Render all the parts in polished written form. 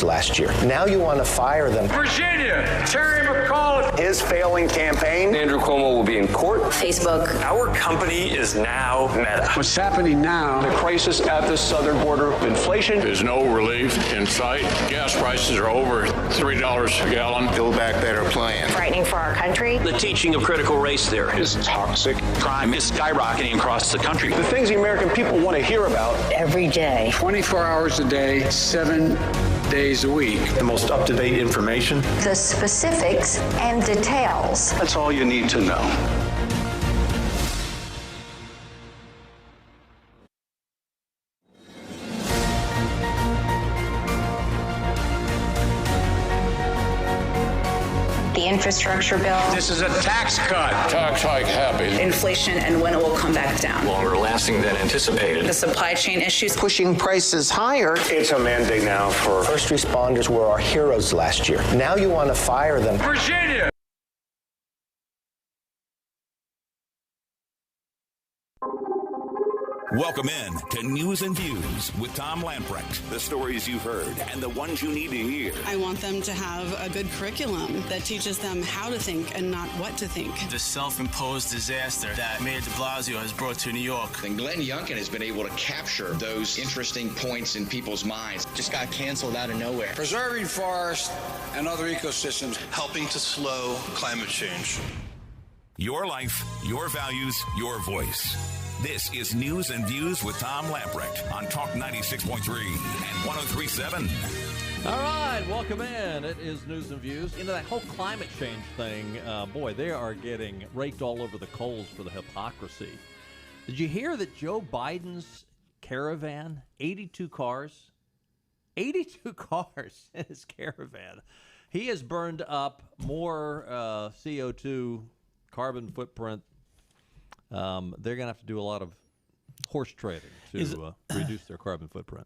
last year. Now you want to fire them. Virginia, Terry McAuliffe. His failing campaign. Andrew Cuomo will be in court. Facebook. Our company is now Meta. What's happening now? The crisis at the southern border. Inflation. There's no relief in sight. Gas prices are over $3 a gallon. Build Back Better plan. Frightening for our country. The teaching of critical race theory Is toxic. crime is skyrocketing across the country. The things the American people want to hear about. Every day. 24 hours a day, 7 days a week. The most up-to-date information. The specifics and details. That's all you need to know. The infrastructure bill. This is a tax cut. Tax hike happy. Inflation and when it will come back down. Longer lasting than anticipated. The supply chain issues. Pushing prices higher. It's a mandate now for First responders were our heroes last year. Now you want to fire them. Virginia. Welcome in to News and Views with Tom Lamprecht. The stories you've heard and the ones you need to hear. I want them to have a good curriculum that teaches them how to think and not what to think. The self-imposed disaster that Mayor de Blasio has brought to New York. And Glenn Youngkin has been able to capture those interesting points in people's minds. Just got canceled out of nowhere. Preserving forests and other ecosystems, helping to slow climate change. Your life, your values, your voice. This is News and Views with Tom Lamprecht on Talk 96.3 and 103.7. All right, welcome in. It is News and Views. Into that whole climate change thing, boy, they are getting raked all over the coals for the hypocrisy. Did you hear that Joe Biden's caravan, 82 cars, 82 cars in his caravan, he has burned up more CO2 carbon footprint. They're going to have to do a lot of horse trading to reduce their carbon footprint.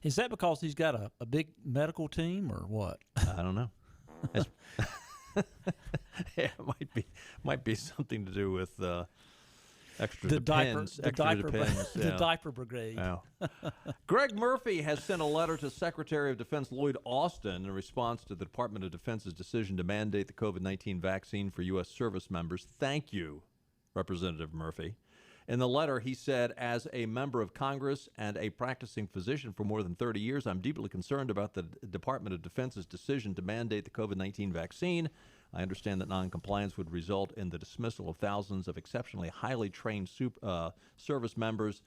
Is that because he's got a big medical team or what? I don't know. Yeah, it might be something to do with extra depends. The diaper brigade. Yeah. Greg Murphy has sent a letter to Secretary of Defense Lloyd Austin in response to the Department of Defense's decision to mandate the COVID-19 vaccine for U.S. service members. Thank you, Representative Murphy. In the letter, he said, as a member of Congress and a practicing physician for more than 30 years, I'm deeply concerned about the Department of Defense's decision to mandate the COVID-19 vaccine. I understand that noncompliance would result in the dismissal of thousands of exceptionally highly trained service members,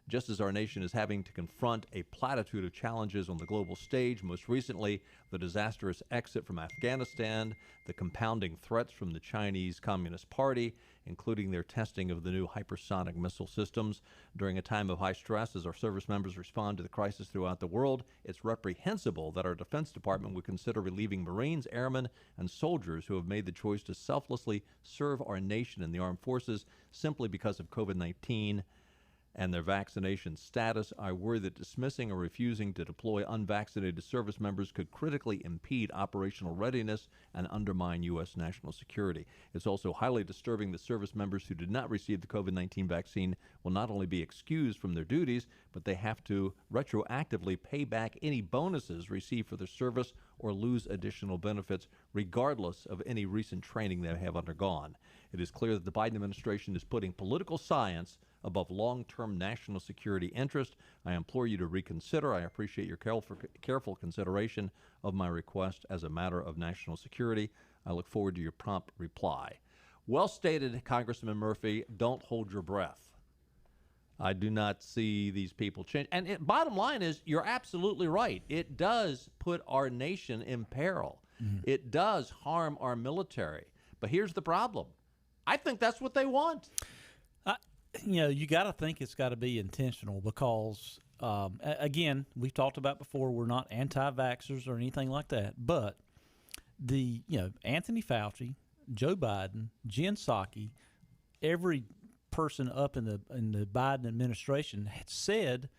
just as our nation is having to confront a platitude of challenges on the global stage, most recently the disastrous exit from Afghanistan, the compounding threats from the Chinese Communist Party, including their testing of the new hypersonic missile systems. During a time of high stress, as our service members respond to the crisis throughout the world, it's reprehensible that our Defense Department would consider relieving Marines, airmen, and soldiers who have made the choice to selflessly serve our nation in the armed forces simply because of COVID-19 and their vaccination status. I worry that dismissing or refusing to deploy unvaccinated service members could critically impede operational readiness and undermine U.S. national security. It's also highly disturbing that service members who did not receive the COVID-19 vaccine will not only be excused from their duties, but they have to retroactively pay back any bonuses received for their service or lose additional benefits, regardless of any recent training they have undergone. It is clear that the Biden administration is putting political science above long-term national security interest. I implore you to reconsider. I appreciate your careful consideration of my request as a matter of national security. I look forward to your prompt reply. Well stated, Congressman Murphy. Don't hold your breath. I do not see these people change. And bottom line is, you're absolutely right. It does put our nation in peril. Mm-hmm. It does harm our military. But here's the problem. I think that's what they want. You got to think it's got to be intentional because, again, we've talked about before, we're not anti-vaxxers or anything like that. But Anthony Fauci, Joe Biden, Jen Psaki, every person up in the Biden administration had said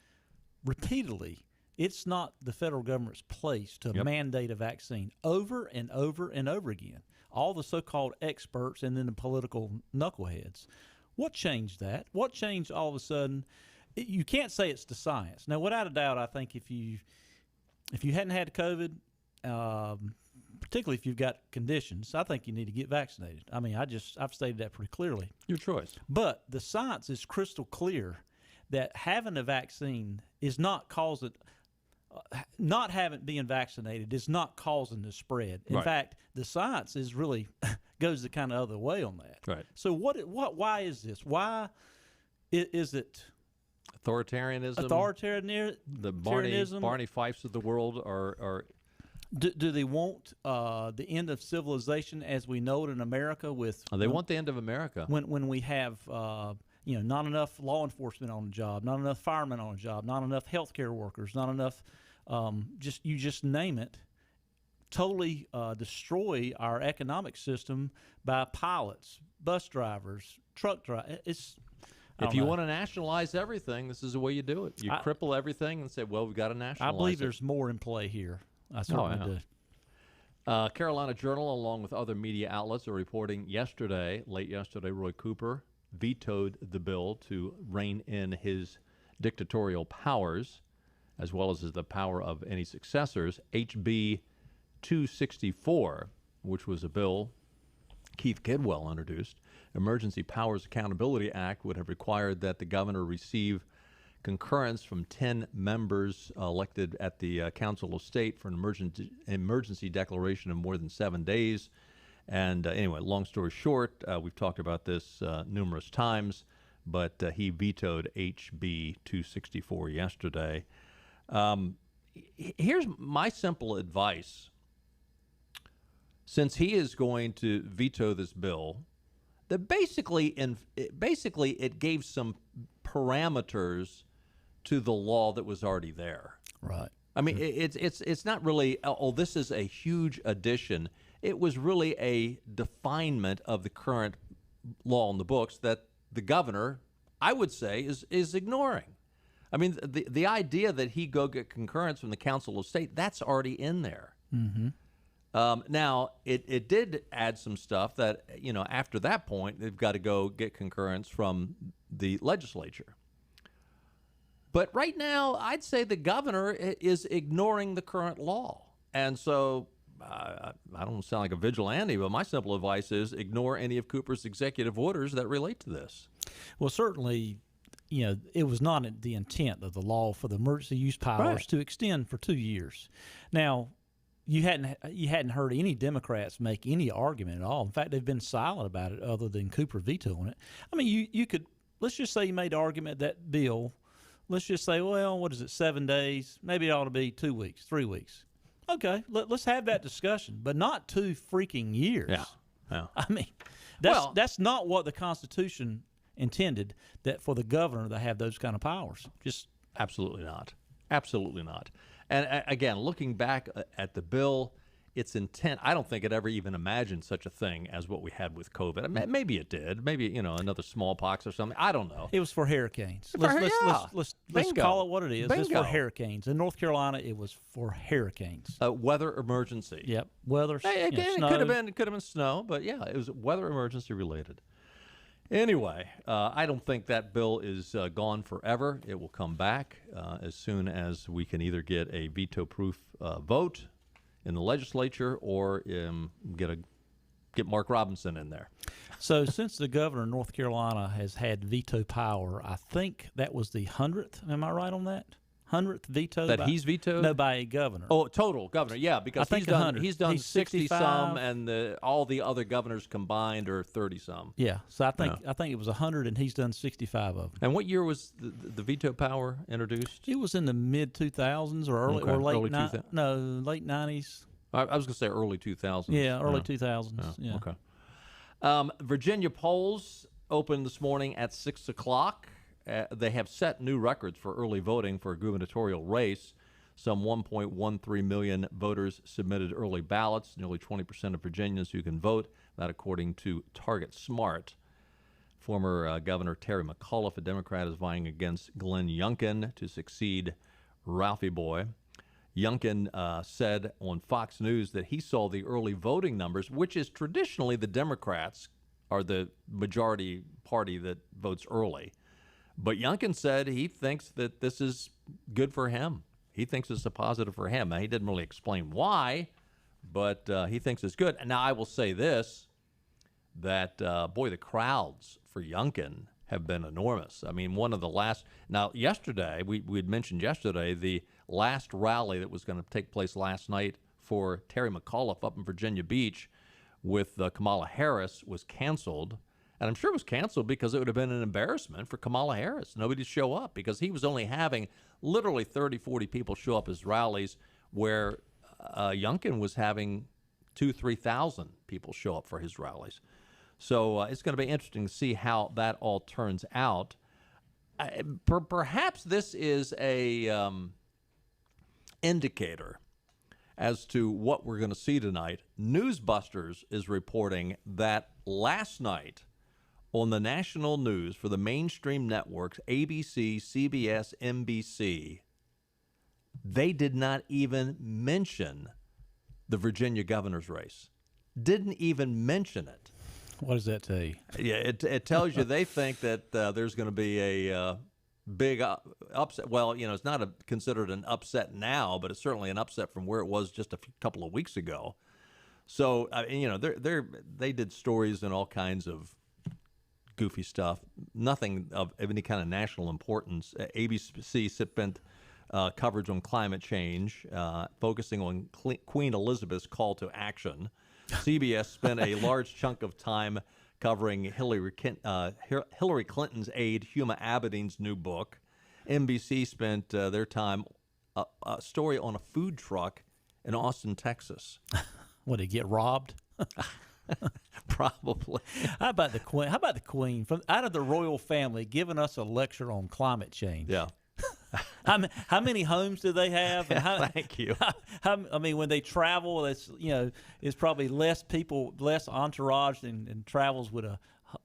repeatedly, it's not the federal government's place to mandate a vaccine over and over and over again. All the so-called experts and then the political knuckleheads. What changed that? What changed all of a sudden? You can't say it's the science. Now, without a doubt, I think if you if you hadn't had COVID, particularly if you've got conditions, I think you need to get vaccinated. I mean, I've stated that pretty clearly. Your choice. But the science is crystal clear that having a vaccine is not causing. Not being vaccinated is not causing the spread. In fact, the science is really goes the kind of other way on that. Right. So why is this? Why is it authoritarianism? The Barney Fifes of the world are. Do they want the end of civilization as we know it in America? They want the end of America when we have not enough law enforcement on the job, not enough firemen on the job, not enough healthcare workers, not enough. Just name it. Totally destroy our economic system by pilots, bus drivers, truck drivers. If you want to nationalize everything, this is the way you do it. You cripple everything and say, well, we've got to nationalize I believe there's more in play here. I certainly do. Carolina Journal, along with other media outlets, are reporting late yesterday, Roy Cooper vetoed the bill to rein in his dictatorial powers, as well as the power of any successors. HB 264, which was a bill Keith Kidwell introduced, Emergency Powers Accountability Act, would have required that the governor receive concurrence from 10 members elected at the Council of State for an emergency declaration of more than 7 days. And anyway, long story short, we've talked about this numerous times, but he vetoed HB 264 yesterday. Here's my simple advice. Since he is going to veto this bill, that basically it gave some parameters to the law that was already there. Right. I mean, it's not really, this is a huge addition. It was really a definement of the current law in the books that the governor, I would say, is ignoring. I mean, the idea that he go get concurrence from the Council of State, that's already in there. Mm-hmm. Now, it did add some stuff that, after that point, they've got to go get concurrence from the legislature. But right now, I'd say the governor is ignoring the current law. And so I don't sound like a vigilante, but my simple advice is ignore any of Cooper's executive orders that relate to this. Well, certainly, it was not the intent of the law for the emergency use powers to extend for 2 years. Now, you hadn't heard any Democrats make any argument at all. In fact, they've been silent about it other than Cooper vetoing it. I mean, you could, let's just say you made the argument that bill, let's just say, well, what is it, 7 days? Maybe it ought to be 2 weeks, 3 weeks. Okay, let's have that discussion, but not 2 freaking years. Yeah. I mean, that's not what the Constitution intended, that for the governor to have those kind of powers. Just absolutely not. Absolutely not. And again, looking back at the bill, its intent, I don't think it ever even imagined such a thing as what we had with COVID. Maybe it did. Maybe, another smallpox or something. I don't know. It was for hurricanes. Let's call it what it is. It's for hurricanes. In North Carolina, it was for hurricanes. Weather emergency. Yep. Weather. Again, snow. it could have been snow, but yeah, it was weather emergency related. Anyway, I don't think that bill is gone forever. It will come back as soon as we can either get a veto-proof vote in the legislature or get Mark Robinson in there. So since the governor of North Carolina has had veto power, I think that was the 100th. Am I right on that? 100th veto he's vetoed? No, by a governor. Oh, total governor, yeah, because he's done 60 some, and all the other governors combined are 30 some. Yeah, so I think it was 100, and he's done 65 of them. And what year was the veto power introduced? It was in the mid 2000s or late 90s. I was going to say early 2000s. Yeah, early 2000s. Yeah. Okay. Virginia polls opened this morning at 6 o'clock. They have set new records for early voting for a gubernatorial race. Some 1.13 million voters submitted early ballots, nearly 20% of Virginians who can vote, that according to Target Smart. Former Governor Terry McAuliffe, a Democrat, is vying against Glenn Youngkin to succeed Ralphie Boy. Youngkin said on Fox News that he saw the early voting numbers, which is traditionally the Democrats are the majority party that votes early. But Youngkin said he thinks that this is good for him. He thinks it's a positive for him. Now, he didn't really explain why, but he thinks it's good. And now I will say this, that, boy, the crowds for Youngkin have been enormous. I mean, one of the last – now, yesterday, we had mentioned yesterday, the last rally that was going to take place last night for Terry McAuliffe up in Virginia Beach with Kamala Harris was canceled. And I'm sure it was canceled because it would have been an embarrassment for Kamala Harris. Nobody to show up because he was only having literally 30, 40 people show up his rallies, where Youngkin was having 2,000, 3,000 people show up for his rallies. So it's going to be interesting to see how that all turns out. Perhaps this is a indicator as to what we're going to see tonight. Newsbusters is reporting that last night on the national news for the mainstream networks, ABC, CBS, NBC, they did not even mention the Virginia governor's race. Didn't even mention it. What does that tell you? Yeah, it tells you they think that there's going to be a big upset. Well, it's not considered an upset now, but it's certainly an upset from where it was just a couple of weeks ago. So, they did stories and all kinds of goofy stuff, nothing of any kind of national importance. ABC spent coverage on climate change, focusing on Queen Elizabeth's call to action. CBS spent a large chunk of time covering Hillary Clinton's aide, Huma Abedin's new book. NBC spent their time a story on a food truck in Austin, Texas. What, did he get robbed? Probably. How about the Queen? How about the Queen from out of the royal family giving us a lecture on climate change? Yeah. How many homes do they have? And Thank you. I mean, when they travel, it's probably less people, less entourage than travels with a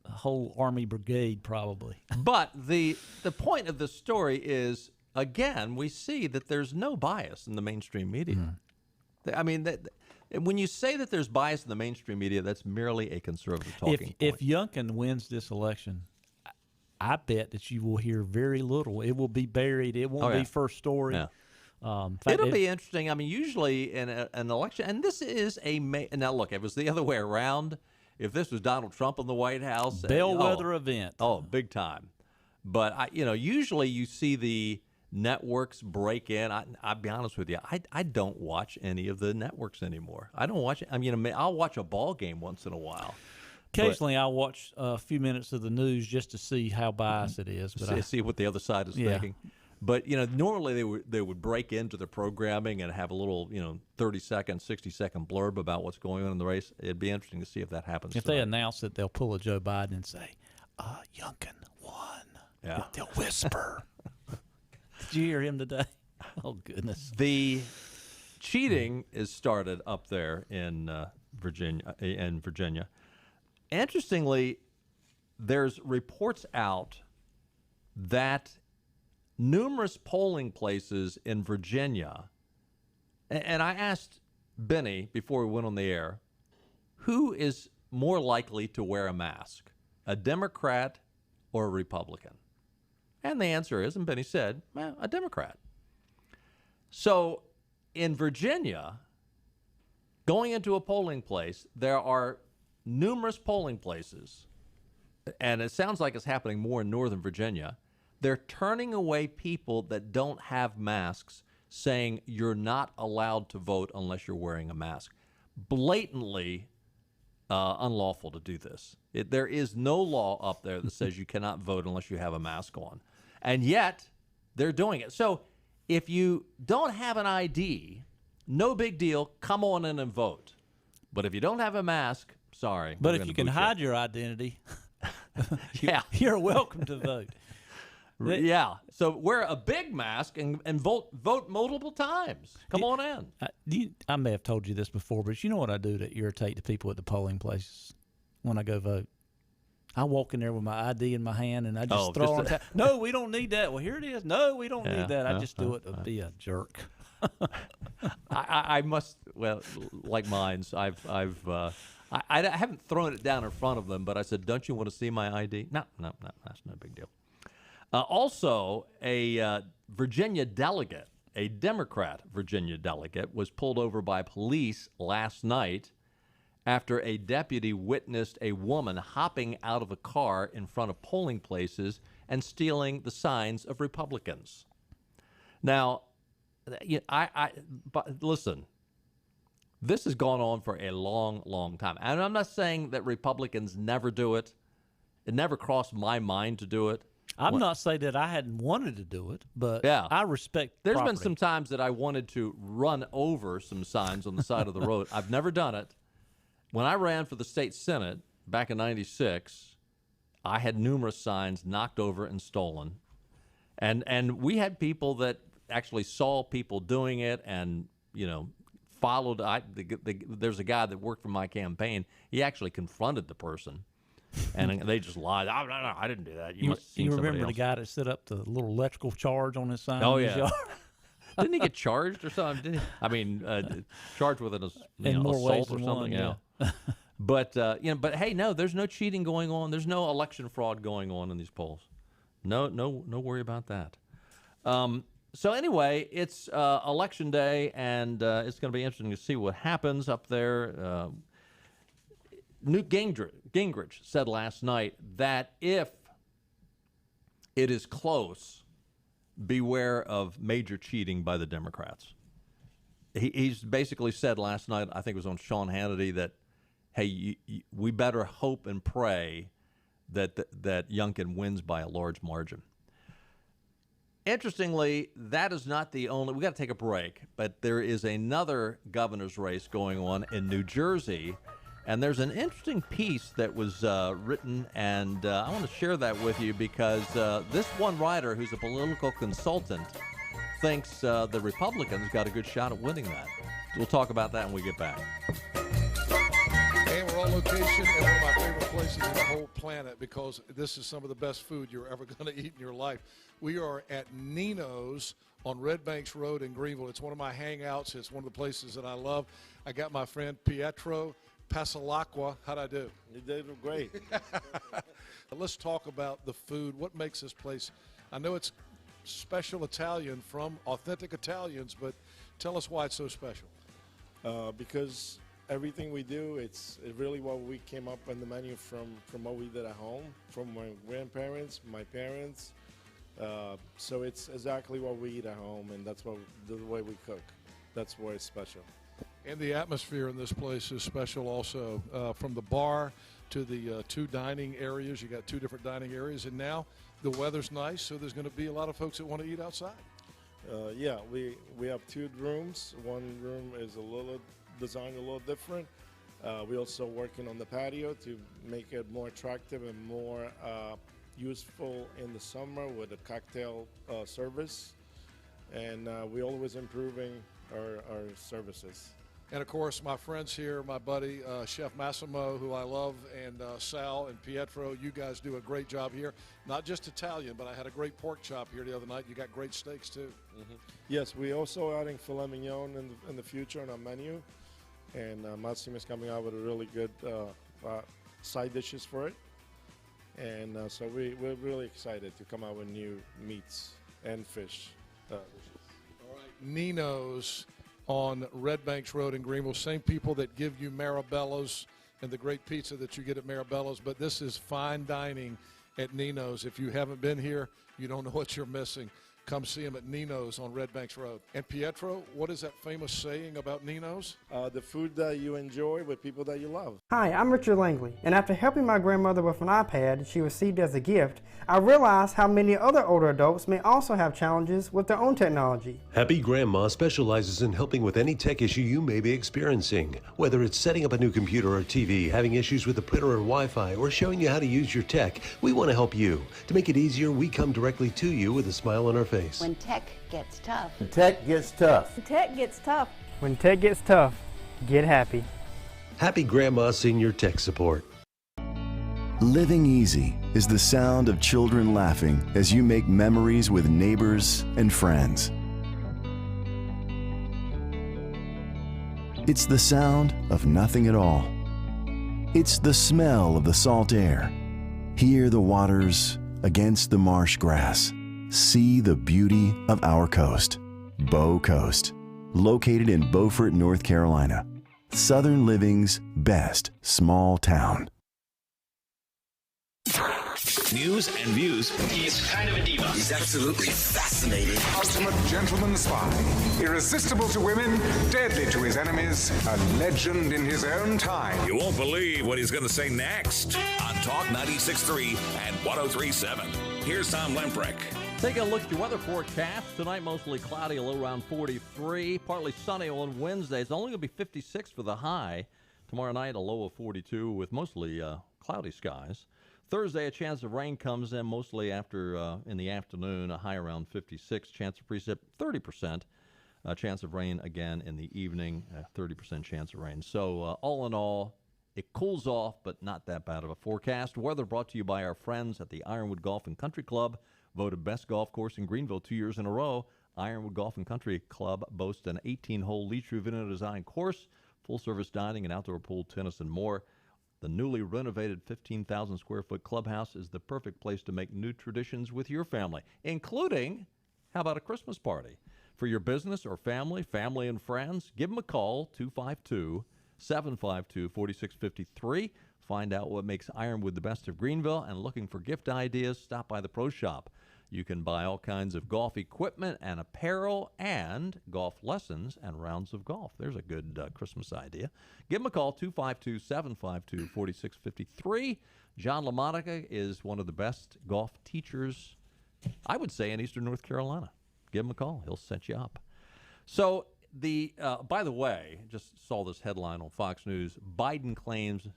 whole army brigade probably. But the point of the story is, again, we see that there's no bias in the mainstream media. I mean, when you say that there's bias in the mainstream media, that's merely a conservative talking point. If Youngkin wins this election, I bet that you will hear very little. It will be buried. It won't be first story. Yeah. It'll be interesting. I mean, usually in an election, and this is now look, if it was the other way around, if this was Donald Trump in the White House, bellwether event. Oh, big time. But usually you see the networks break in. I'll be honest with you. I don't watch any of the networks anymore. I don't watch. I mean, I'll watch a ball game once in a while. Occasionally, I'll watch a few minutes of the news just to see how biased it is. But see what the other side is thinking. But normally they would break into the programming and have a little 30-second, 60-second blurb about what's going on in the race. It'd be interesting to see if that happens. If they announce it, they'll pull a Joe Biden and say, "Youngkin won." Yeah, they'll whisper. Did you hear him today? Oh goodness! The cheating is started up there in Virginia. Interestingly, there's reports out that numerous polling places in Virginia, and I asked Benny before we went on the air, who is more likely to wear a mask, a Democrat or a Republican? And the answer is, and Benny said, well, a Democrat. So in Virginia, going into a polling place, there are numerous polling places, and it sounds like it's happening more in Northern Virginia. They're turning away people that don't have masks, saying you're not allowed to vote unless you're wearing a mask. Blatantly unlawful to do this. There is no law up there that says you cannot vote unless you have a mask on. And yet, they're doing it. So if you don't have an ID, no big deal, come on in and vote. But if you don't have a mask, sorry. But if you can hide your identity, you're welcome to vote. Yeah. So wear a big mask and vote multiple times. Come on in. I may have told you this before, but you know what I do to irritate the people at the polling places when I go vote? I walk in there with my ID in my hand and I just throw on tap. No, we don't need that. Well, here it is. No, we don't need that. I just do it to be a jerk. I must, well, like mines, I haven't thrown it down in front of them, but I said, don't you want to see my ID? No, that's no big deal. Also, a Virginia delegate a Democrat Virginia delegate, was pulled over by police last night after a deputy witnessed a woman hopping out of a car in front of polling places and stealing the signs of Republicans. Now, but listen, this has gone on for a long, long time. And I'm not saying that Republicans never do it. It never crossed my mind to do it. I'm not saying that I hadn't wanted to do it, but yeah. I respect There's property. been some times that I wanted to run over some signs on the side of the road. I've never done it. When I ran for the state Senate back in '96, I had numerous signs knocked over and stolen. And we had people that actually saw people doing it and, followed. There's a guy that worked for my campaign. He actually confronted the person. And they just lied. Oh, no, I didn't do that. You must have seen somebody remember else. The guy that set up the little electrical charge on his sign? Oh, in his yeah. yard? Didn't he get charged or something? Didn't he? I mean, charged with an more ways assault or than something. one, Yeah. But hey, no, there's no cheating going on. There's no election fraud going on in these polls. No worry about that. So anyway, it's election day, and it's going to be interesting to see what happens up there. Newt Gingrich said last night that if it is close, beware of major cheating by the Democrats. He's basically said last night, I think it was on Sean Hannity, that, hey, we better hope and pray that Youngkin wins by a large margin. Interestingly, that is not the only. We got to take a break, but there is another governor's race going on in New Jersey. And there's an interesting piece that was written, and I want to share that with you because this one writer, who's a political consultant, thinks the Republicans got a good shot at winning that. We'll talk about that when we get back. And we're on location at one of my favorite places in the whole planet because this is some of the best food you're ever going to eat in your life. We are at Nino's on Red Banks Road in Greenville. It's one of my hangouts. It's one of the places that I love. I got my friend Pietro Pasalacqua. How'd I do? You did great. Let's talk about the food. What makes this place? I know it's special Italian from authentic Italians, but tell us why it's so special. Because everything we do, it's really what we came up on the menu from what we did at home, from my grandparents, my parents. So it's exactly what we eat at home, and that's the way we cook. That's why it's special. And the atmosphere in this place is special also. From the bar to the two dining areas. You got two different dining areas. And now the weather's nice, so there's going to be a lot of folks that want to eat outside. Yeah, we have two rooms. One room is designed a little different. We're also working on the patio to make it more attractive and more useful in the summer with a cocktail service. And we're always improving our services. And, of course, my friends here, my buddy, Chef Massimo, who I love, and Sal and Pietro, you guys do a great job here. Not just Italian, but I had a great pork chop here the other night. You got great steaks, too. Mm-hmm. Yes, we're also adding filet mignon in the future on our menu. And Massimo is coming out with a really good side dishes for it. And so we're really excited to come out with new meats and fish dishes. All right, Nino's on Red Banks Road in Greenville. Same people that give you Marabello's and the great pizza that you get at Marabello's, but this is fine dining at Nino's. If you haven't been here, you don't know what you're missing. Come see them at Nino's on Red Banks Road. And Pietro, what is that famous saying about Nino's? The food that you enjoy with people that you love. Hi, I'm Richard Langley, and after helping my grandmother with an iPad she received as a gift, I realized how many other older adults may also have challenges with their own technology. Happy Grandma specializes in helping with any tech issue you may be experiencing. Whether it's setting up a new computer or TV, having issues with the printer or Wi-Fi, or showing you how to use your tech, we want to help you. To make it easier, we come directly to you with a smile on our face. When tech gets tough. When tech gets tough. When tech gets tough. When tech gets tough, get happy. Happy Grandma Senior Tech Support. Living easy is the sound of children laughing as you make memories with neighbors and friends. It's the sound of nothing at all. It's the smell of the salt air. Hear the waters against the marsh grass. See the beauty of our coast. Bow Coast, located in Beaufort, North Carolina. Southern living's best small town. News and views. He's kind of a diva. He's absolutely fascinating. Ultimate gentleman spy. Irresistible to women, deadly to his enemies, a legend in his own time. You won't believe what he's going to say next on Talk 96.3 and 103.7. Here's Tom Lempreck. Take a look at your weather forecast. Tonight, mostly cloudy, a low around 43. Partly sunny on Wednesday. It's only going to be 56 for the high. Tomorrow night, a low of 42 with mostly cloudy skies. Thursday, a chance of rain comes in mostly after in the afternoon, a high around 56. Chance of precip, 30%. Chance of rain again in the evening, 30% chance of rain. So all in all, it cools off, but not that bad of a forecast. Weather brought to you by our friends at the Ironwood Golf and Country Club, voted best golf course in Greenville 2 years in a row. Ironwood Golf and Country Club boasts an 18-hole Lee Truvino design course, full-service dining and outdoor pool, tennis, and more. The newly renovated 15,000-square-foot clubhouse is the perfect place to make new traditions with your family, including, how about a Christmas party? For your business or family and friends, give them a call, 252-752-4653. Find out what makes Ironwood the best of Greenville, and looking for gift ideas, stop by the Pro Shop. You can buy all kinds of golf equipment and apparel and golf lessons and rounds of golf. There's a good Christmas idea. Give them a call, 252-752-4653. John LaMonica is one of the best golf teachers, I would say, in Eastern North Carolina. Give him a call. He'll set you up. So, by the way, just saw this headline on Fox News. Biden claims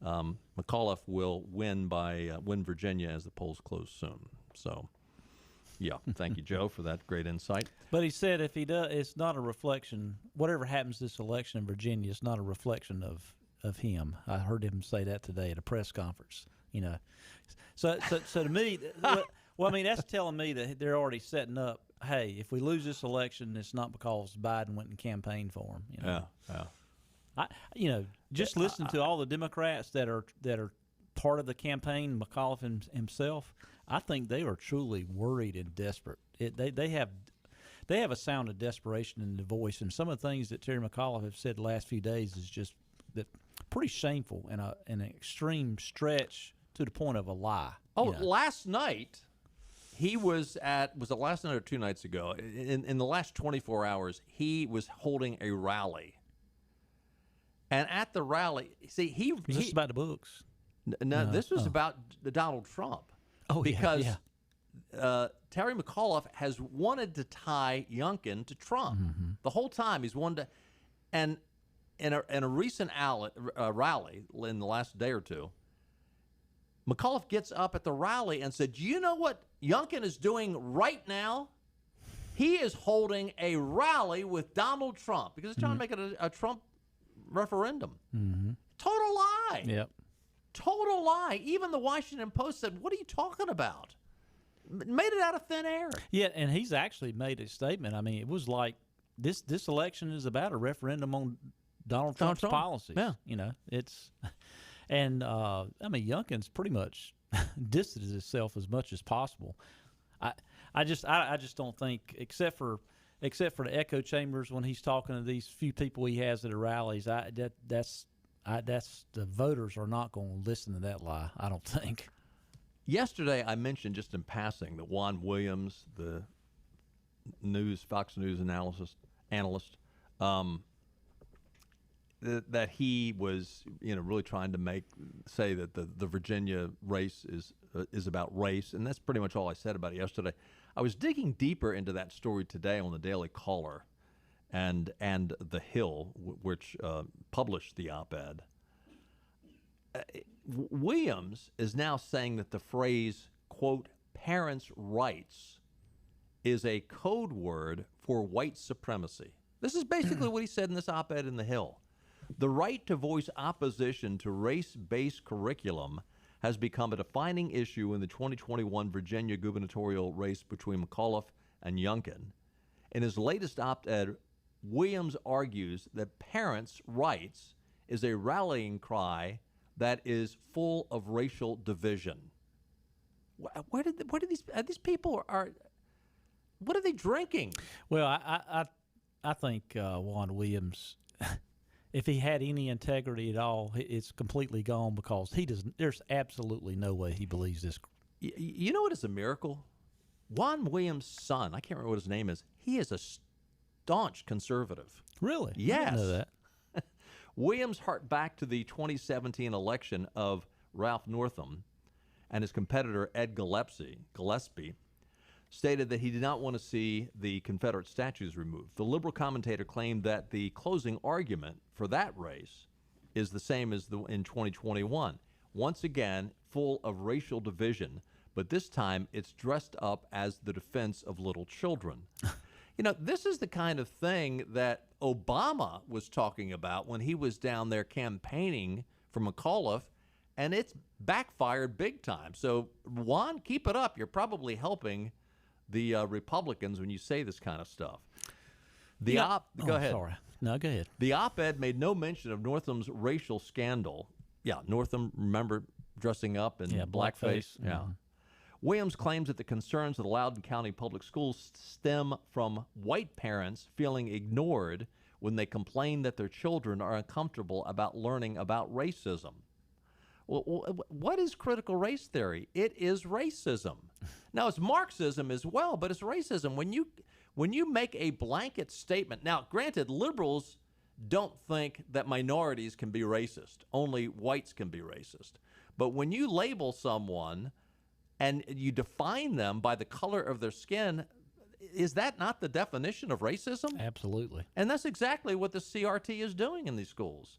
McAuliffe will win Virginia as the polls close soon. So, yeah, thank you, Joe, for that great insight. But he said if he does, it's not a reflection. Whatever happens this election in Virginia, it's not a reflection of him. I heard him say that today at a press conference. You know, so to me, well, I mean, that's telling me that they're already setting up. Hey, if we lose this election, it's not because Biden went and campaigned for him. You know? Yeah. Just listen to all the Democrats that are part of the campaign, McAuliffe himself. I think they are truly worried and desperate. They have a sound of desperation in the voice, and some of the things that Terry McAuliffe has said the last few days is just pretty shameful and an extreme stretch to the point of a lie. Oh, last night he was it last night or 2 nights ago? In the last 24 hours, he was holding a rally. And at the rally, see, was this about the books? No, this was about Donald Trump. Oh, because Terry McAuliffe has wanted to tie Youngkin to Trump the whole time. He's wanted to, and in a recent rally in the last day or two, McAuliffe gets up at the rally and said, "Do you know what Youngkin is doing right now? He is holding a rally with Donald Trump because he's trying to make it a Trump referendum." Total lie. Yep. Total lie. Even the Washington Post said, "What are you talking about?" Made it out of thin air. Yeah, and he's actually made a statement. I mean, it was like this election is about a referendum on Donald Trump's policies. Yeah. You know, it's and I mean, Youngkin's pretty much distanced himself as much as possible. I just don't think, except for the echo chambers when he's talking to these few people he has at the rallies, that's the voters are not going to listen to that lie, I don't think. Yesterday, I mentioned just in passing that Juan Williams, the Fox News analyst, that he was, really trying to say that the Virginia race is about race, and that's pretty much all I said about it yesterday. I was digging deeper into that story today on the Daily Caller, and The Hill, which published the op-ed. Williams is now saying that the phrase, quote, "parents' rights" is a code word for white supremacy. This is basically what he said in this op-ed in The Hill. The right to voice opposition to race-based curriculum has become a defining issue in the 2021 Virginia gubernatorial race between McAuliffe and Youngkin. In his latest op-ed, Williams argues that parents' rights is a rallying cry that is full of racial division. Where did these people are? What are they drinking? Well, I think Juan Williams, if he had any integrity at all, it's completely gone because he doesn't. There's absolutely no way he believes this. You know what is a miracle? Juan Williams' son, I can't remember what his name is. He is a staunch conservative. Really? Yes. I didn't know that. Williams harked back to the 2017 election of Ralph Northam, and his competitor Ed Gillespie stated that he did not want to see the Confederate statues removed. The liberal commentator claimed that the closing argument for that race is the same as in 2021. Once again, full of racial division, but this time it's dressed up as the defense of little children. You know, this is the kind of thing that Obama was talking about when he was down there campaigning for McAuliffe, and it's backfired big time. So, Juan, keep it up. You're probably helping the Republicans when you say this kind of stuff. Go ahead. Sorry. No, go ahead. The op-ed made no mention of Northam's racial scandal. Yeah, Northam, remember, dressing up in blackface. Yeah. Mm-hmm. Williams claims that the concerns of the Loudoun County Public Schools stem from white parents feeling ignored when they complain that their children are uncomfortable about learning about racism. Well, what is critical race theory? It is racism. Now, it's Marxism as well, but it's racism. When you make a blanket statement, now, granted, liberals don't think that minorities can be racist. Only whites can be racist. But when you label someone and you define them by the color of their skin, is that not the definition of racism? Absolutely. And that's exactly what the CRT is doing in these schools.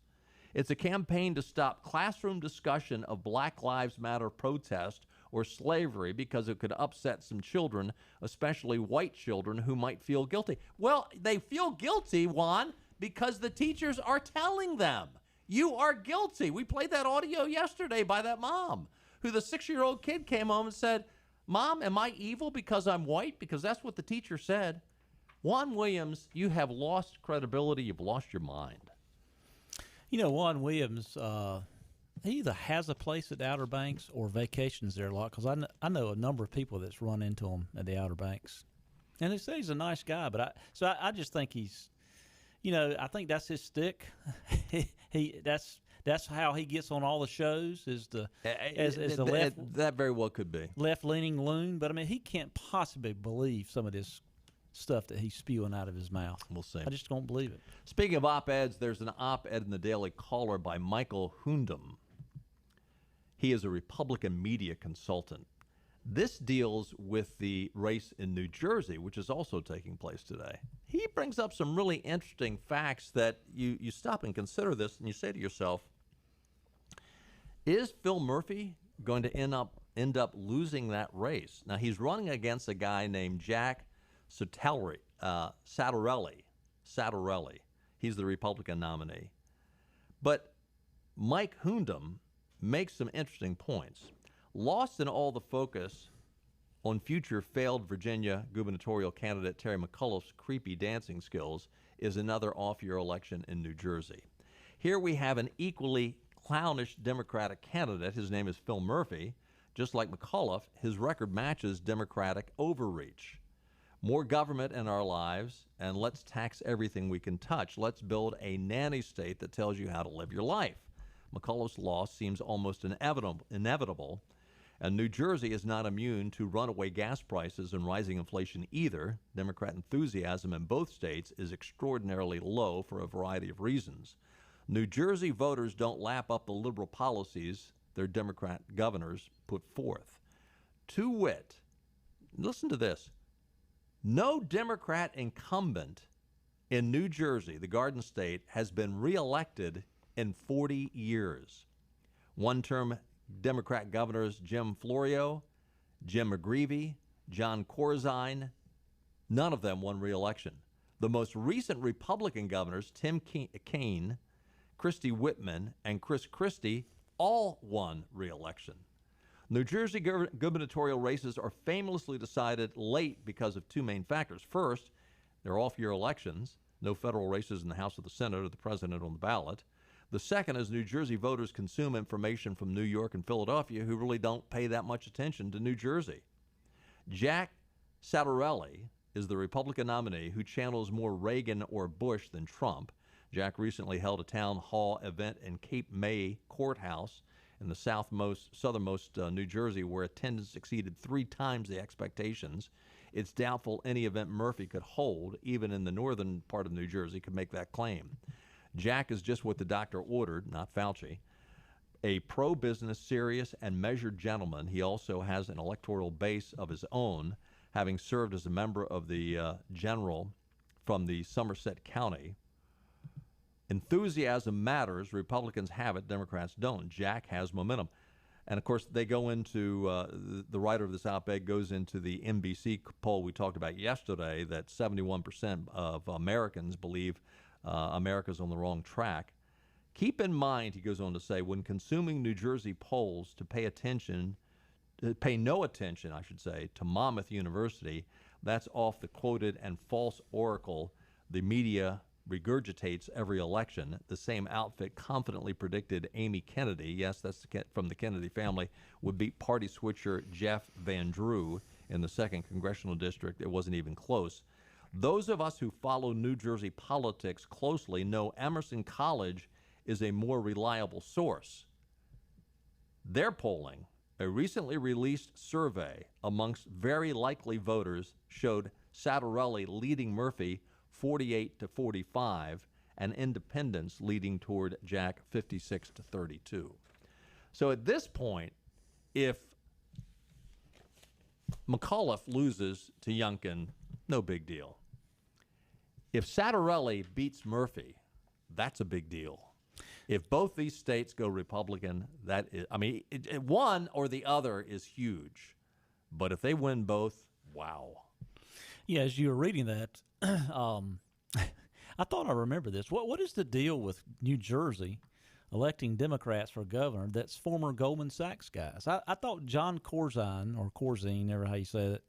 It's a campaign to stop classroom discussion of Black Lives Matter protest or slavery because it could upset some children, especially white children who might feel guilty. Well, they feel guilty, Juan, because the teachers are telling them, you are guilty. We played that audio yesterday by that mom, who the 6-year-old kid came home and said, Mom, am I evil because I'm white? Because that's what the teacher said. Juan Williams, you have lost credibility. You've lost your mind. You know, Juan Williams, he either has a place at the Outer Banks or vacations there a lot, because I know a number of people that's run into him at the Outer Banks. And they say he's a nice guy, but I just think he's, you know, I think that's his stick. That's how he gets on all the shows, is the left. That very well could be left-leaning loon. But I mean, he can't possibly believe some of this stuff that he's spewing out of his mouth. We'll see. I just don't believe it. Speaking of op-eds, there's an op-ed in the Daily Caller by Michael Hundam. He is a Republican media consultant. This deals with the race in New Jersey, which is also taking place today. He brings up some really interesting facts that you stop and consider this, and you say to yourself, is Phil Murphy going to end up losing that race? Now, he's running against a guy named Jack Satterelli. He's the Republican nominee. But Mike Hundam makes some interesting points. Lost in all the focus on future failed Virginia gubernatorial candidate Terry McAuliffe's creepy dancing skills is another off-year election in New Jersey. Here we have an equally clownish Democratic candidate. His name is Phil Murphy. Just like McAuliffe, his record matches Democratic overreach. More government in our lives, and let's tax everything we can touch. Let's build a nanny state that tells you how to live your life. McAuliffe's loss seems almost inevitable, and New Jersey is not immune to runaway gas prices and rising inflation either. Democrat enthusiasm in both states is extraordinarily low for a variety of reasons. New Jersey voters don't lap up the liberal policies their Democrat governors put forth. To wit, listen to this, no Democrat incumbent in New Jersey, the Garden State, has been reelected in 40 years. One-term Democrat governors Jim Florio, Jim McGreevey, John Corzine, none of them won re-election. The most recent Republican governors, Tim Kaine, Christy Whitman, and Chris Christie, all won re-election. New Jersey gubernatorial races are famously decided late because of two main factors. First, they're off-year elections, no federal races in the House or the Senate or the president on the ballot. The second is New Jersey voters consume information from New York and Philadelphia who really don't pay that much attention to New Jersey. Jack Satterelli is the Republican nominee who channels more Reagan or Bush than Trump. Jack recently held a town hall event in Cape May Courthouse in the southernmost New Jersey, where attendance exceeded 3 times the expectations. It's doubtful any event Murphy could hold, even in the northern part of New Jersey, could make that claim. Jack is just what the doctor ordered, not Fauci. A pro-business, serious, and measured gentleman, he also has an electoral base of his own, having served as a member of the general from the Somerset County. Enthusiasm matters. Republicans have it. Democrats don't. Jack has momentum. And, of course, they go into the writer of this op-ed goes into the NBC poll we talked about yesterday that 71% of Americans believe America's on the wrong track. Keep in mind, he goes on to say, when consuming New Jersey polls to pay no attention, to Monmouth University, that's off the quoted and false oracle the media regurgitates every election. The same outfit confidently predicted Amy Kennedy, yes, that's from the Kennedy family, would beat party switcher Jeff Van Drew in the 2nd Congressional District. It wasn't even close. Those of us who follow New Jersey politics closely know Emerson College is a more reliable source. Their polling, a recently released survey amongst very likely voters, showed Sattarelli leading Murphy 48-45, and independents leading toward Jack 56-32. So at this point, if McAuliffe loses to Youngkin, no big deal. If Sattarelli beats Murphy, that's a big deal. If both these states go Republican, that is, one or the other is huge. But if they win both, wow. Yeah, as you were reading that, I thought I remember this. What is the deal with New Jersey electing Democrats for governor that's former Goldman Sachs guys? I thought John Corzine, or Corzine, never how you say it,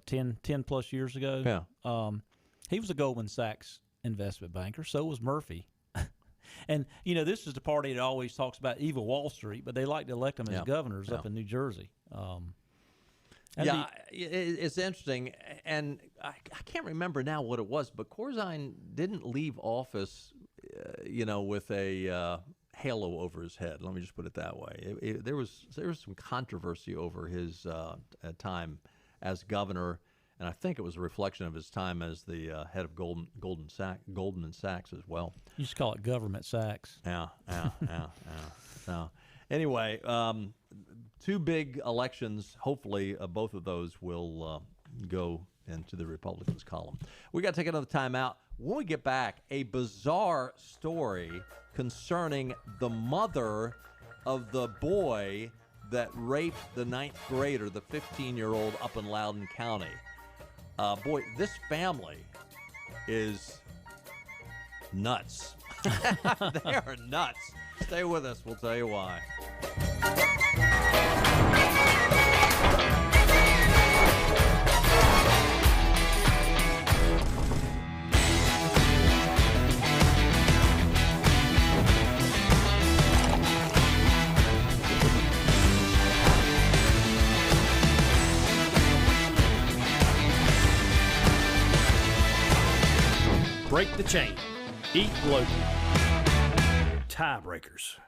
10 plus years ago? Yeah. He was a Goldman Sachs investment banker. So was Murphy. And, this is the party that always talks about evil Wall Street, but they like to elect them as governors up in New Jersey. It's interesting, and I can't remember now what it was, but Corzine didn't leave office, with a halo over his head. Let me just put it that way. There was some controversy over his time as governor, and I think it was a reflection of his time as the head of Goldman Sachs as well. You just call it government Sachs. Yeah. So, anyway, 2 big elections. Hopefully, both of those will go into the Republicans' column. We got to take another time out. When we get back, a bizarre story concerning the mother of the boy that raped the 9th grader, the 15-year-old, up in Loudoun County. Boy, this family is nuts. They are nuts. Stay with us. We'll tell you why. Break the chain. Eat local. Tiebreakers.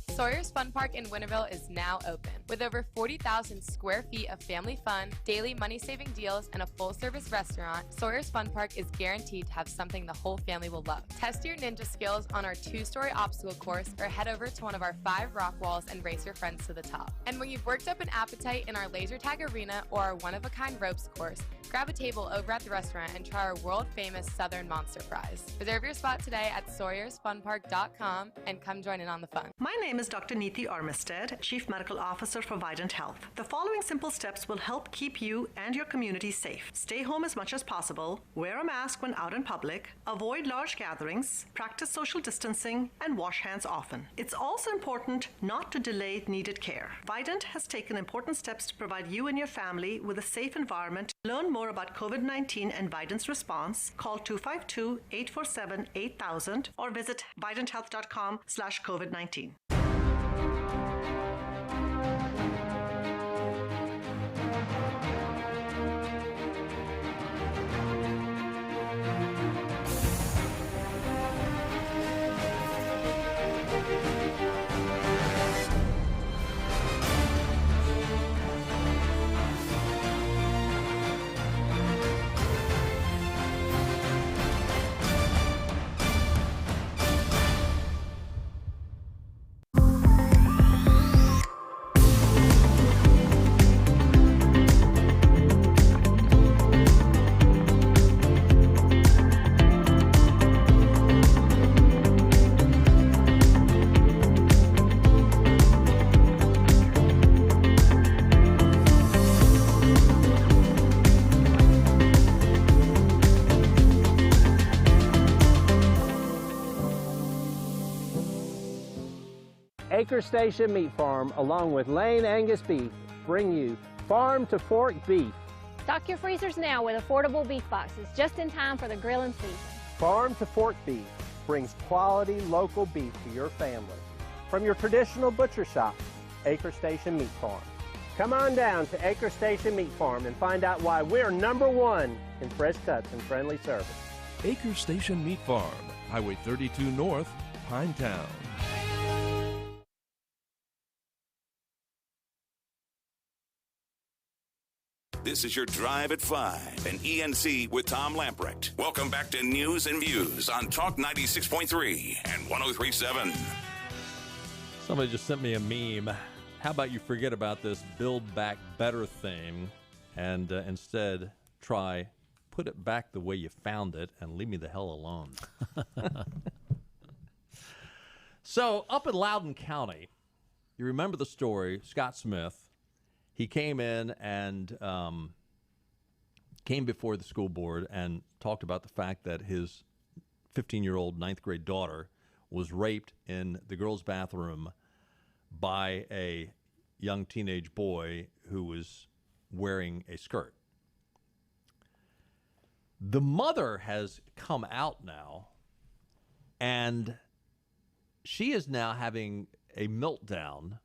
Sawyer's Fun Park in Winterville is now open. With over 40,000 square feet of family fun, daily money-saving deals, and a full-service restaurant, Sawyer's Fun Park is guaranteed to have something the whole family will love. Test your ninja skills on our 2-story obstacle course or head over to one of our 5 rock walls and race your friends to the top. And when you've worked up an appetite in our laser tag arena or our one-of-a-kind ropes course, grab a table over at the restaurant and try our world-famous Southern Monster Fries. Reserve your spot today at SawyersFunPark.com and come join in on the fun. My name is Dr. Neeti Armistead, Chief Medical Officer for Vidant Health. The following simple steps will help keep you and your community safe. Stay home as much as possible, wear a mask when out in public, avoid large gatherings, practice social distancing, and wash hands often. It's also important not to delay needed care. Vidant has taken important steps to provide you and your family with a safe environment. Learn more about COVID-19 and Vidant's response. Call 252-847-8000 or visit vidanthealth.com/COVID-19. Acre Station Meat Farm, along with Lane Angus Beef, bring you Farm to Fork Beef. Stock your freezers now with affordable beef boxes, just in time for the grilling season. Farm to Fork Beef brings quality local beef to your family. From your traditional butcher shop, Acre Station Meat Farm. Come on down to Acre Station Meat Farm and find out why we're #1 in fresh cuts and friendly service. Acre Station Meat Farm, Highway 32 North, Pinetown. This is your Drive at 5 and ENC with Tom Lamprecht. Welcome back to News and Views on Talk 96.3 and 103.7. Somebody just sent me a meme. How about you forget about this Build Back Better thing and instead try put it back the way you found it and leave me the hell alone. So up in Loudoun County, you remember the story, Scott Smith. He came in and came before the school board and talked about the fact that his 15-year-old ninth grade daughter was raped in the girls' bathroom by a young teenage boy who was wearing a skirt. The mother has come out now, and she is now having a meltdown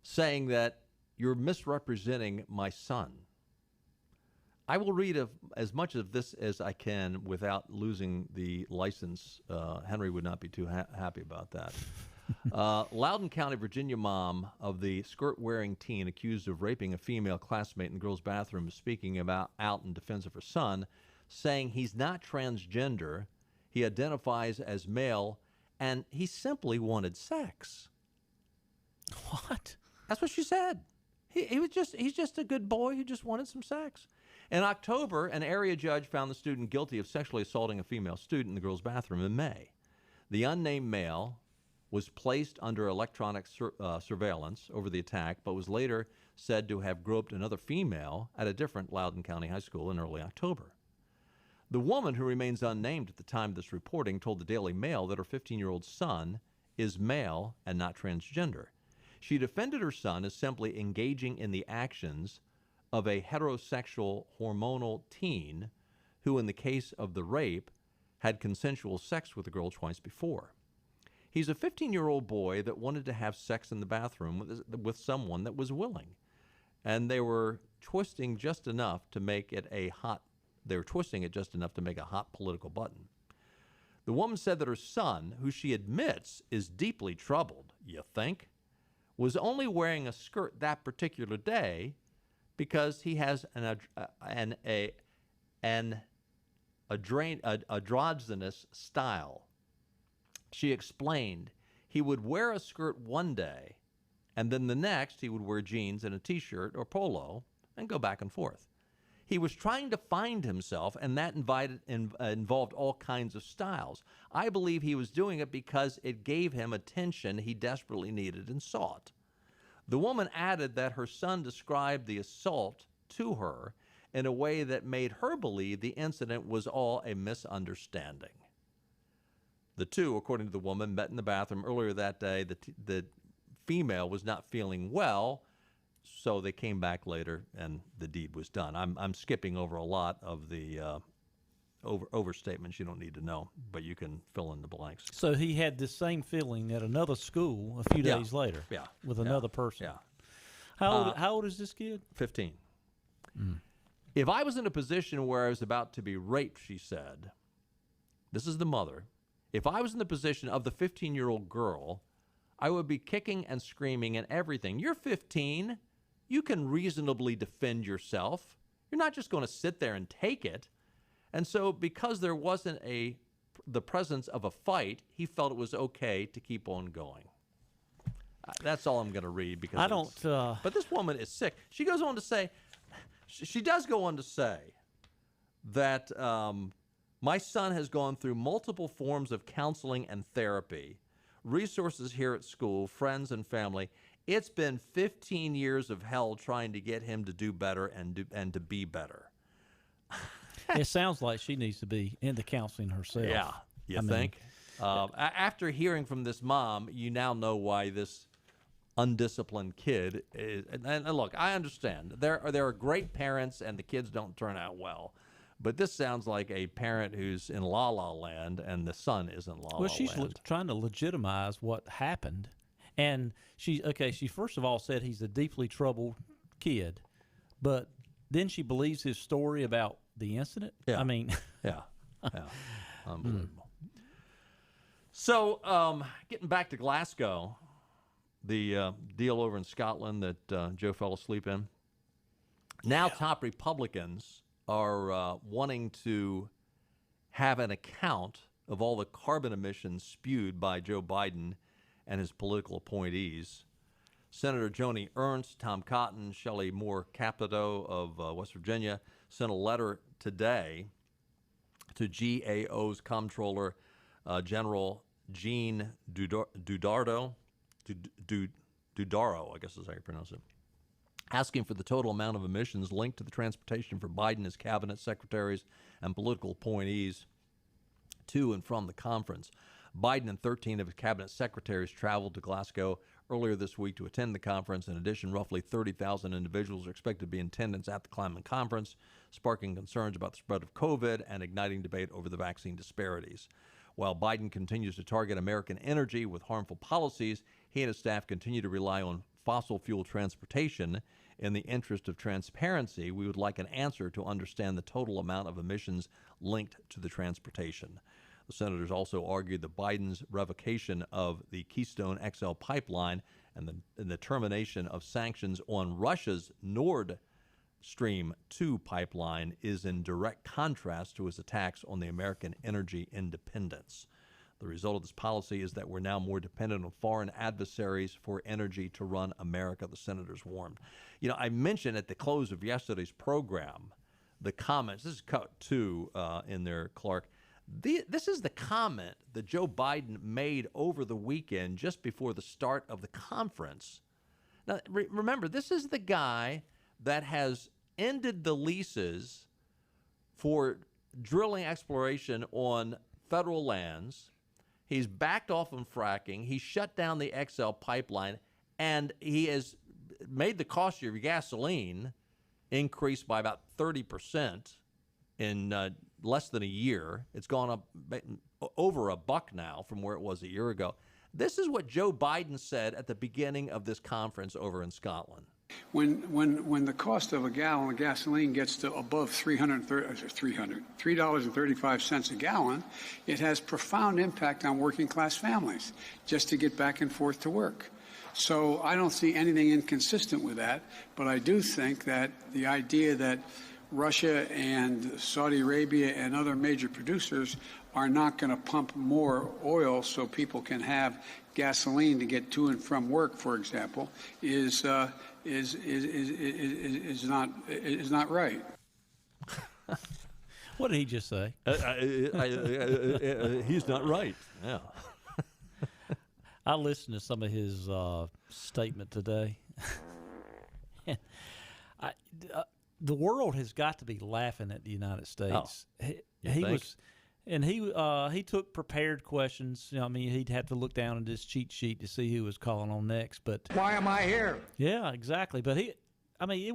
saying that you're misrepresenting my son. I will read as much of this as I can without losing the license. Henry would not be too happy about that. Loudoun County, Virginia mom of the skirt-wearing teen accused of raping a female classmate in the girls' bathroom is speaking out in defense of her son, saying he's not transgender, he identifies as male, and he simply wanted sex. What? That's what she said. He's just a good boy who just wanted some sex. In October, an area judge found the student guilty of sexually assaulting a female student in the girls' bathroom in May. The unnamed male was placed under electronic surveillance over the attack, but was later said to have groped another female at a different Loudoun County high school in early October. The woman, who remains unnamed at the time of this reporting, told the Daily Mail that her 15-year-old son is male and not transgender. She defended her son as simply engaging in the actions of a heterosexual hormonal teen who, in the case of the rape, had consensual sex with the girl twice before. He's a 15-year-old boy that wanted to have sex in the bathroom with someone that was willing. And they were twisting just enough to make it a hot political button. The woman said that her son, who she admits is deeply troubled, you think, was only wearing a skirt that particular day because he has an androgynous style. She explained he would wear a skirt one day, and then the next he would wear jeans and a T-shirt or polo and go back and forth. He was trying to find himself, and that involved all kinds of styles. I believe he was doing it because it gave him attention he desperately needed and sought. The woman added that her son described the assault to her in a way that made her believe the incident was all a misunderstanding. The two, according to the woman, met in the bathroom earlier that day. The female was not feeling well, so they came back later, and the deed was done. I'm skipping over a lot of the overstatements you don't need to know, but you can fill in the blanks. So he had this same feeling at another school a few days later with another person. Yeah. How old is this kid? 15. If I was in a position where I was about to be raped, she said, this is the mother, if I was in the position of the 15-year-old girl, I would be kicking and screaming and everything. You're 15. You can reasonably defend yourself. You're not just going to sit there and take it. And so because there wasn't the presence of a fight, he felt it was okay to keep on going. That's all I'm going to read because but this woman is sick. She goes on to say, she does go on to say that my son has gone through multiple forms of counseling and therapy, resources here at school, friends and family. It's been 15 years of hell trying to get him to do better and to be better. It sounds like she needs to be into counseling herself. Yeah, you think? After hearing from this mom, you now know why this undisciplined kid is. And look, I understand there are great parents, and the kids don't turn out well. But this sounds like a parent who's in La La Land, and the son is in La La Land. Well, she's trying to legitimize what happened, and she first of all said he's a deeply troubled kid, but then she believes his story about the incident. Yeah. I mean, yeah, unbelievable. So, getting back to Glasgow, the deal over in Scotland that Joe fell asleep in. Now, top Republicans are wanting to have an account of all the carbon emissions spewed by Joe Biden and his political appointees. Senator Joni Ernst, Tom Cotton, Shelley Moore Capito of West Virginia sent a letter today to GAO's Comptroller General Gene Dudaro, I guess is how you pronounce it, asking for the total amount of emissions linked to the transportation for Biden, his cabinet secretaries, and political appointees to and from the conference. Biden and 13 of his cabinet secretaries traveled to Glasgow earlier this week to attend the conference. In addition, roughly 30,000 individuals are expected to be in attendance at the climate conference, sparking concerns about the spread of COVID and igniting debate over the vaccine disparities. While Biden continues to target American energy with harmful policies, he and his staff continue to rely on fossil fuel transportation. In the interest of transparency, we would like an answer to understand the total amount of emissions linked to the transportation. The senators also argued that Biden's revocation of the Keystone XL pipeline and the termination of sanctions on Russia's Nord Stream 2 pipeline is in direct contrast to his attacks on the American energy independence. The result of this policy is that we're now more dependent on foreign adversaries for energy to run America, the senators warned. You know, I mentioned at the close of yesterday's program the comments. This is cut 2 in there, Clark. This is the comment that Joe Biden made over the weekend just before the start of the conference. Now, remember, this is the guy that has ended the leases for drilling exploration on federal lands. He's backed off on fracking. He shut down the XL pipeline, and he has made the cost of your gasoline increase by about 30% in less than a year. It's gone up over $1 now from where it was a year ago. This is what Joe Biden said at the beginning of this conference over in Scotland. When the cost of a gallon of gasoline gets to above $3.35 a gallon, it has profound impact on working class families just to get back and forth to work. So I don't see anything inconsistent with that, but I do think that the idea that Russia and Saudi Arabia and other major producers are not going to pump more oil so people can have gasoline to get to and from work, for example, is not right. What did he just say? He's not right. Yeah. I listened to some of his statement today. The world has got to be laughing at the United States. He took prepared questions. You know, I mean, he'd have to look down at his cheat sheet to see who was calling on next. But why am I here? Yeah, exactly. But it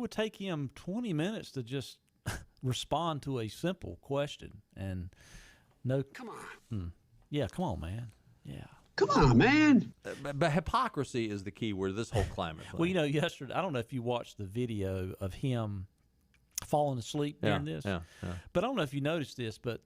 would take him 20 minutes to just respond to a simple question, and no. Come on. Yeah, come on, man. Yeah. Come on, man. But hypocrisy is the key word of this whole climate thing. Well, you know, yesterday, I don't know if you watched the video of him falling asleep during this. Yeah. But I don't know if you noticed this, but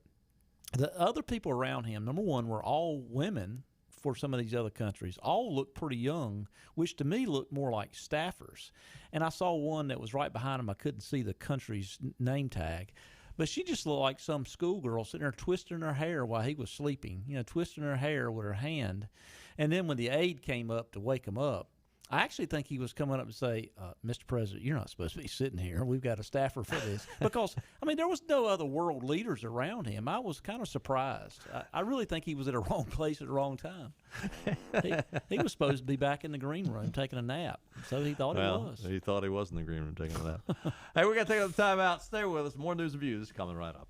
the other people around him, number one, were all women for some of these other countries. All looked pretty young, which to me looked more like staffers. And I saw one that was right behind him. I couldn't see the country's name tag. But she just looked like some schoolgirl sitting there twisting her hair while he was sleeping, you know, twisting her hair with her hand. And then when the aide came up to wake him up, I actually think he was coming up to say, Mr. President, you're not supposed to be sitting here. We've got a staffer for this. Because, I mean, there was no other world leaders around him. I was kind of surprised. I really think he was at a wrong place at the wrong time. He was supposed to be back in the green room taking a nap. So he thought he was. He thought he was in the green room taking a nap. Hey, we got to take a time out. Stay with us. More news and views coming right up.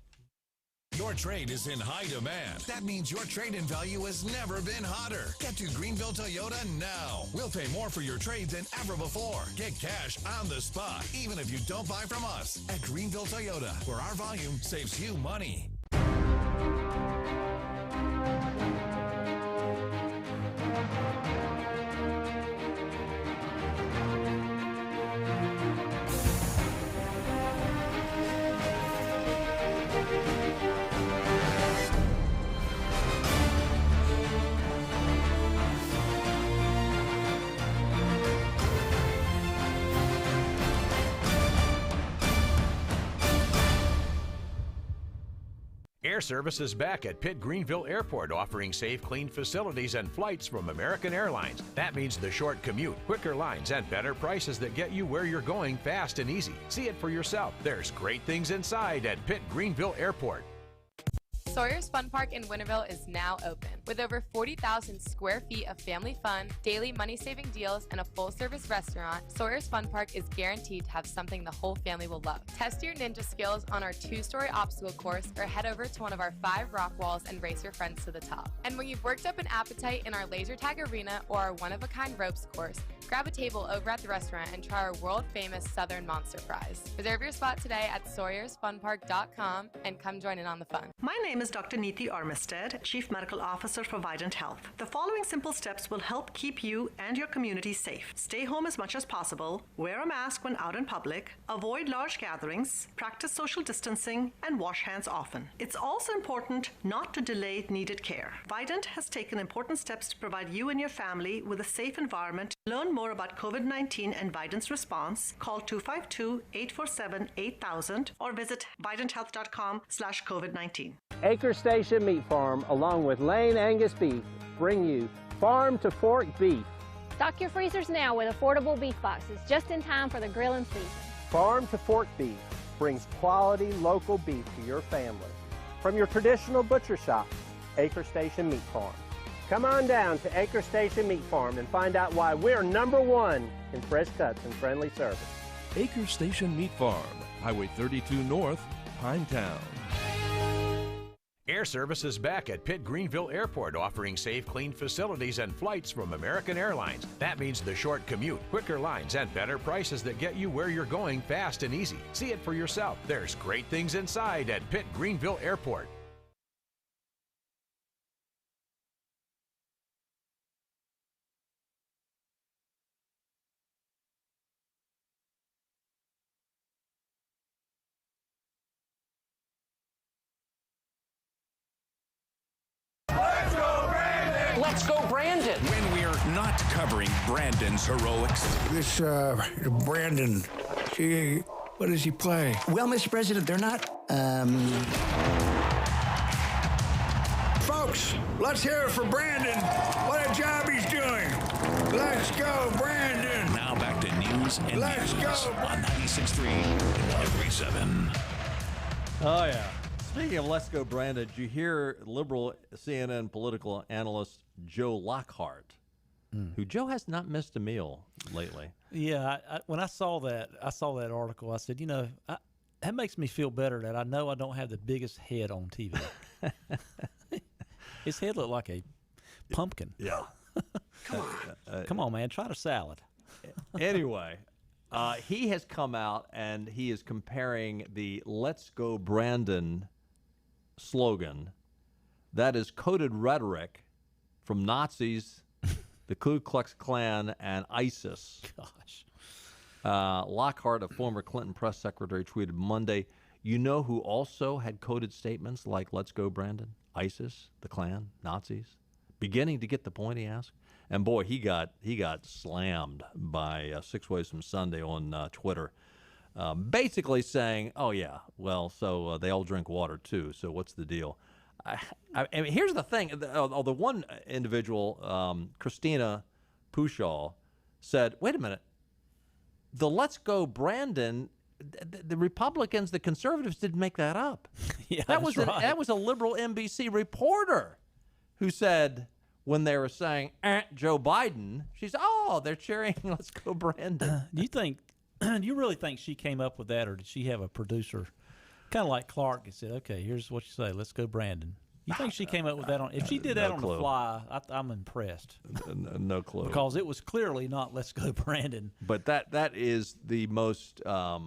Your trade is in high demand. That means your trade-in value has never been hotter. Get to Greenville Toyota now. We'll pay more for your trade than ever before. Get cash on the spot, even if you don't buy from us. At Greenville Toyota, where our volume saves you money. Air Service is back at Pitt Greenville Airport, offering safe, clean facilities and flights from American Airlines. That means the short commute, quicker lines, and better prices that get you where you're going fast and easy. See it for yourself. There's great things inside at Pitt Greenville Airport. Sawyer's Fun Park in Winterville is now open. With over 40,000 square feet of family fun, daily money-saving deals, and a full-service restaurant, Sawyer's Fun Park is guaranteed to have something the whole family will love. Test your ninja skills on our 2-story obstacle course or head over to one of our 5 rock walls and race your friends to the top. And when you've worked up an appetite in our laser tag arena or our one-of-a-kind ropes course, grab a table over at the restaurant and try our world-famous Southern Monster Fries. Reserve your spot today at SawyersFunPark.com and come join in on the fun. My name is Dr. Neeti Armistead, Chief Medical Officer for Vidant Health. The following simple steps will help keep you and your community safe. Stay home as much as possible, wear a mask when out in public, avoid large gatherings, practice social distancing, and wash hands often. It's also important not to delay needed care. Vidant has taken important steps to provide you and your family with a safe environment. Learn more about COVID-19 and Vidant's response. Call 252-847-8000 or visit vidanthealth.com/COVID-19. Acre Station Meat Farm, along with Lane Angus Beef, bring you farm to fork beef. Stock your freezers now with affordable beef boxes just in time for the grilling season. Farm to fork beef brings quality local beef to your family. From your traditional butcher shop, Acre Station Meat Farm. Come on down to Acre Station Meat Farm and find out why we're #1 in fresh cuts and friendly service. Acre Station Meat Farm, Highway 32 North, Pinetown. Air Service is back at Pitt Greenville Airport, offering safe, clean facilities and flights from American Airlines. That means the short commute, quicker lines, and better prices that get you where you're going fast and easy. See it for yourself. There's great things inside at Pitt Greenville Airport. Let's go, Brandon. When we're not covering Brandon's heroics. This Brandon, what does he play? Well, Mr. President, they're not, Folks, let's hear it for Brandon. What a job he's doing. Let's go, Brandon. Now back to news and Let's views go. on 96.3 and 103.7. Oh, yeah. Speaking of Let's Go, Brandon, did you hear liberal CNN political analyst Joe Lockhart, who Joe has not missed a meal lately? Yeah, when I saw that article, I said, that makes me feel better that I know I don't have the biggest head on TV. His head looked like a pumpkin. Yeah. Come on, man. Try the salad. Anyway, he has come out and he is comparing the Let's Go Brandon slogan, that is coded rhetoric from Nazis, the Ku Klux Klan, and ISIS. Gosh. Lockhart, a former Clinton press secretary, tweeted Monday, "You know who also had coded statements like Let's Go Brandon? ISIS, the Klan, Nazis." Beginning to get the point, he asked. And boy, he got slammed by Six Ways from Sunday on Twitter, basically saying, "Oh yeah, well, so they all drink water too. So what's the deal?" I mean, here's the thing: the one individual, Christina Pushaw, said, "Wait a minute, the Let's Go Brandon." The Republicans, the conservatives, didn't make that up. Yeah, that was right. That was a liberal NBC reporter who said when they were saying Joe Biden, she said, "Oh, they're cheering Let's Go Brandon." Do you really think she came up with that, or did she have a producer Kind of like Clark said, okay, here's what you say. Let's go, Brandon. You think she came up with that on? If she did that on the fly, I'm impressed. No clue. Because it was clearly not "Let's go, Brandon." But that is the most. I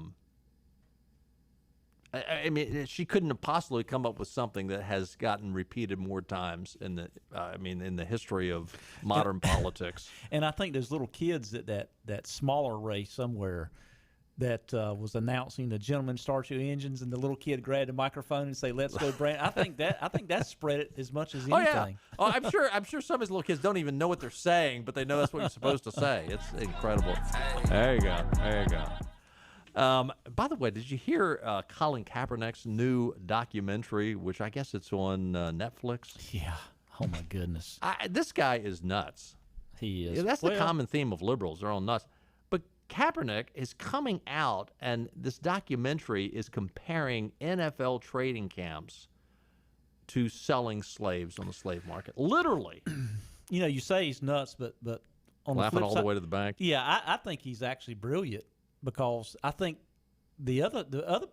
mean, she couldn't have possibly come up with something that has gotten repeated more times in the. In the history of modern politics. And I think those little kids that smaller race somewhere. That was announcing the gentleman start your engines, and the little kid grabbed a microphone and say, "Let's go, Brandon." I think that spread it as much as anything. Oh, I'm sure some of his little kids don't even know what they're saying, but they know that's what you're supposed to say. It's incredible. There you go. By the way, did you hear Colin Kaepernick's new documentary, which I guess it's on Netflix? Yeah. Oh my goodness. This guy is nuts. He is. Yeah, that's the common theme of liberals. They're all nuts. Kaepernick is coming out, and this documentary is comparing NFL trading camps to selling slaves on the slave market. Literally. You say he's nuts, but on laughing the flip all side, the way to the bank. Yeah, I think he's actually brilliant because I think the other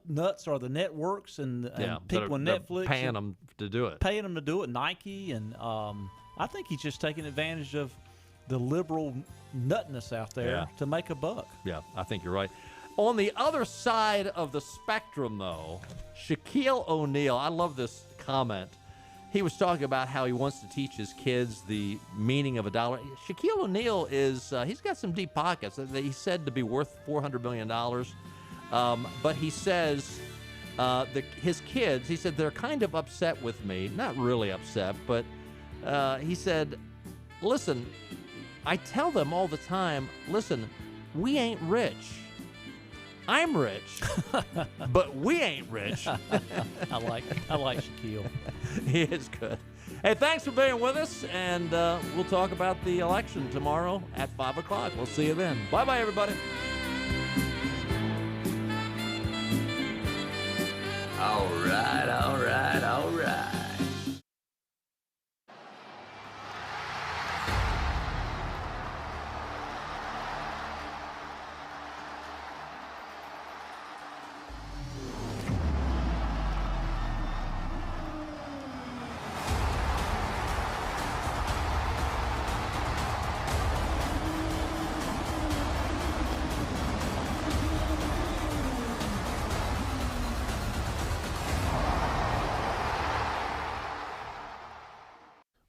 nuts are the networks and people on Netflix paying them to do it. Nike, and I think he's just taking advantage of the liberal nutness out there to make a buck. Yeah, I think you're right. On the other side of the spectrum, though, Shaquille O'Neal, I love this comment. He was talking about how he wants to teach his kids the meaning of a dollar. Shaquille O'Neal he's got some deep pockets. He's said to be worth $400 million. But he says his kids, he said, they're kind of upset with me. Not really upset, but he said, listen, I tell them all the time, listen, we ain't rich. I'm rich, but we ain't rich. I like Shaquille. He is good. Hey, thanks for being with us, and we'll talk about the election tomorrow at 5 o'clock. We'll see you then. Bye-bye, everybody. All right.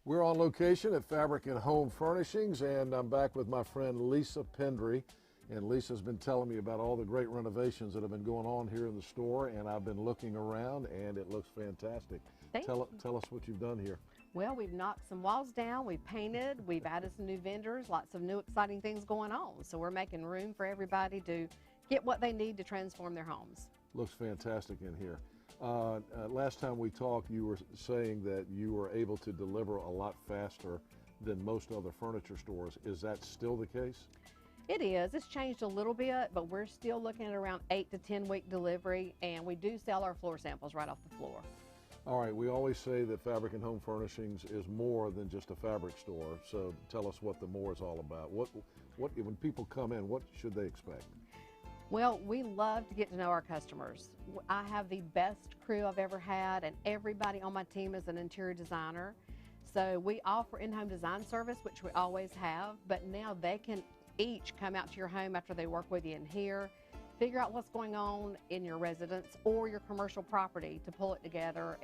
We're on location at Fabric and Home Furnishings, and I'm back with my friend Lisa Pendry. And Lisa's been telling me about all the great renovations that have been going on here in the store, and I've been looking around, and it looks fantastic. Tell us what you've done here. Well, we've knocked some walls down, we've painted, we've added some new vendors, lots of new exciting things going on. So we're making room for everybody to get what they need to transform their homes. Looks fantastic in here. Last time we talked, you were saying that you were able to deliver a lot faster than most other furniture stores. Is that still the case? It is. It's changed a little bit, but we're still looking at around 8 to 10 week delivery, and we do sell our floor samples right off the floor. All right, we always say that Fabric and Home Furnishings is more than just a fabric store, so tell us what the more is all about. What when people come in, what should they expect? Well, we love to get to know our customers. I have the best crew I've ever had, and everybody on my team is an interior designer. So we offer in-home design service, which we always have, but now they can each come out to your home after they work with you in here, figure out what's going on in your residence or your commercial property to pull it together